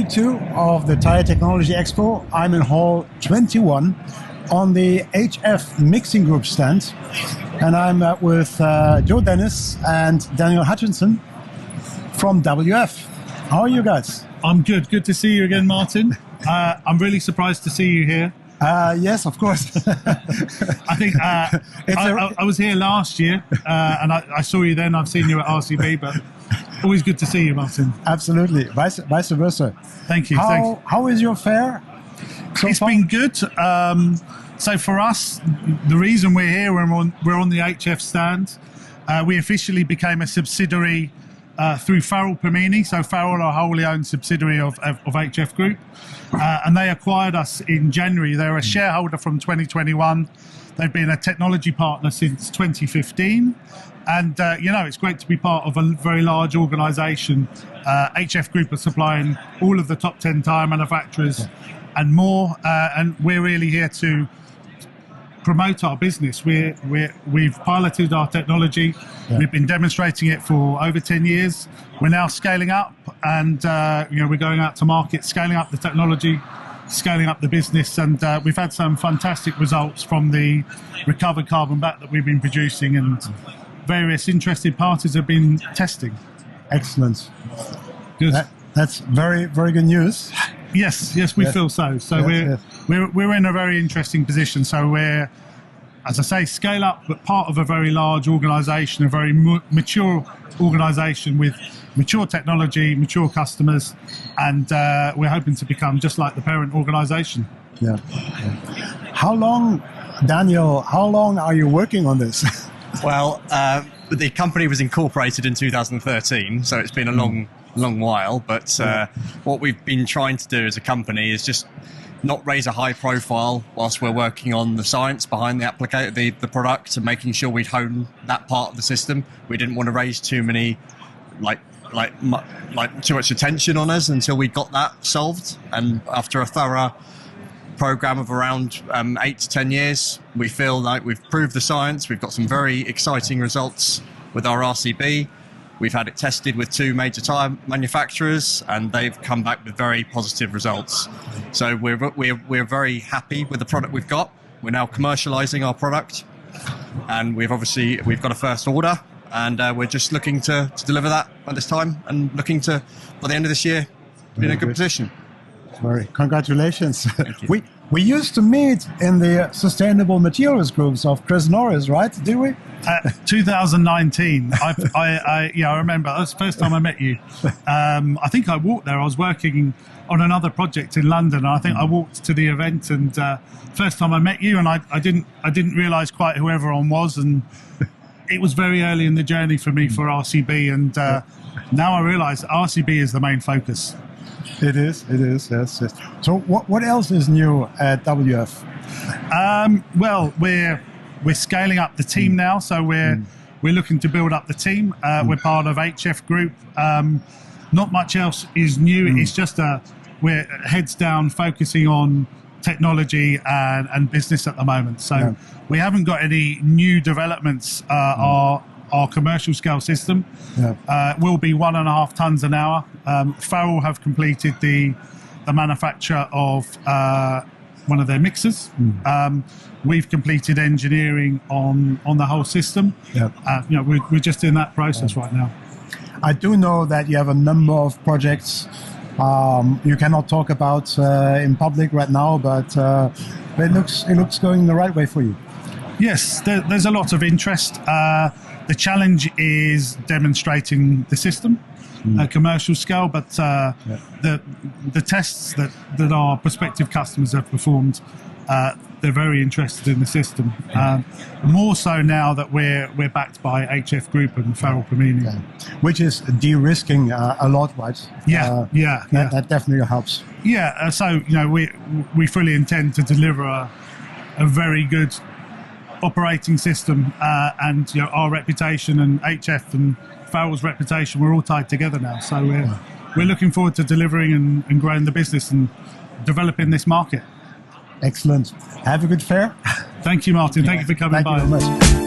day 2 of the Tire Technology Expo. I'm in Hall 21 on the HF Mixing Group stand, and I'm with Joe Dennis and Daniel Hutchinson from WF. How are you guys? I'm good. Good to see you again, Martin. I'm really surprised to see you here. Yes, of course. I think I was here last year, and I saw you then. I've seen you at RCB, but always good to see you, Martin. Absolutely. Vice versa. Thank you. How is your fair? It's been good. So for us, the reason we're here, we're on the HF stand. We officially became a subsidiary through Farrel Pomini. So Farrel are a wholly owned subsidiary of HF Group, and they acquired us in January. They're a shareholder from 2021. They've been a technology partner since 2015. And, it's great to be part of a very large organisation. HF Group are supplying all of the top 10 tyre manufacturers and more. And we're really here to promote our business. We've piloted our technology. Yeah. We've been demonstrating it for over 10 years. We're now scaling up, and we're going out to market, scaling up the technology, scaling up the business, and we've had some fantastic results from the recovered carbon black that we've been producing, and various interested parties have been testing. Excellent. Good. That's very, very good news. Yes, we feel so. So we're in a very interesting position. So we're, as I say, scale up, but part of a very large organisation, a very mature organisation with mature technology, mature customers, and we're hoping to become just like the parent organisation. Yeah. How long, Daniel? How long are you working on this? Well, the company was incorporated in 2013, so it's been a long while, but what we've been trying to do as a company is just not raise a high profile whilst we're working on the science behind the product, and making sure we'd hone that part of the system. We didn't want to raise too many too much attention on us until we got that solved. And after a thorough program of around 8 to 10 years, we feel like we've proved the science. We've got some very exciting results with our rCB. We've had it tested with 2 major tyre manufacturers, and they've come back with very positive results. So we're very happy with the product we've got. We're now commercialising our product, and we've got a first order, and we're just looking to deliver that at this time, and looking to, by the end of this year, be in a good position. Sorry, congratulations. We used to meet in the Sustainable Materials Groups of Chris Norris, right? Did we? 2019. I remember. That was the first time I met you. I think I walked there. I was working on another project in London, and I think I walked to the event, and first time I met you, and I didn't realise quite who everyone was, and it was very early in the journey for me for RCB, and now I realise RCB is the main focus. It is, yes. So what else is new at WF? Well, we're scaling up the team now, so we're looking to build up the team. We're part of HF Group. Not much else is new. It's just we're heads down focusing on technology and business at the moment. So we haven't got any new developments. Our commercial scale system will be 1.5 tons an hour. Farrel have completed the manufacture of one of their mixers. We've completed engineering on the whole system. We're just in that process right now. I do know that you have a number of projects you cannot talk about in public right now, but it looks going the right way for you. Yes, there's a lot of interest. The challenge is demonstrating the system at commercial scale, but the tests that our prospective customers have performed, they're very interested in the system. More so now that we're backed by HF Group and Farrel Pomini. Which is de-risking a lot, right? That definitely helps. So we fully intend to deliver a very good operating system, and our reputation and HF and Farrel's reputation, we're all tied together now. So we're looking forward to delivering and growing the business and developing this market. Excellent. Have a good fair. Thank you, Martin. Thank you for coming by. Thank you very much.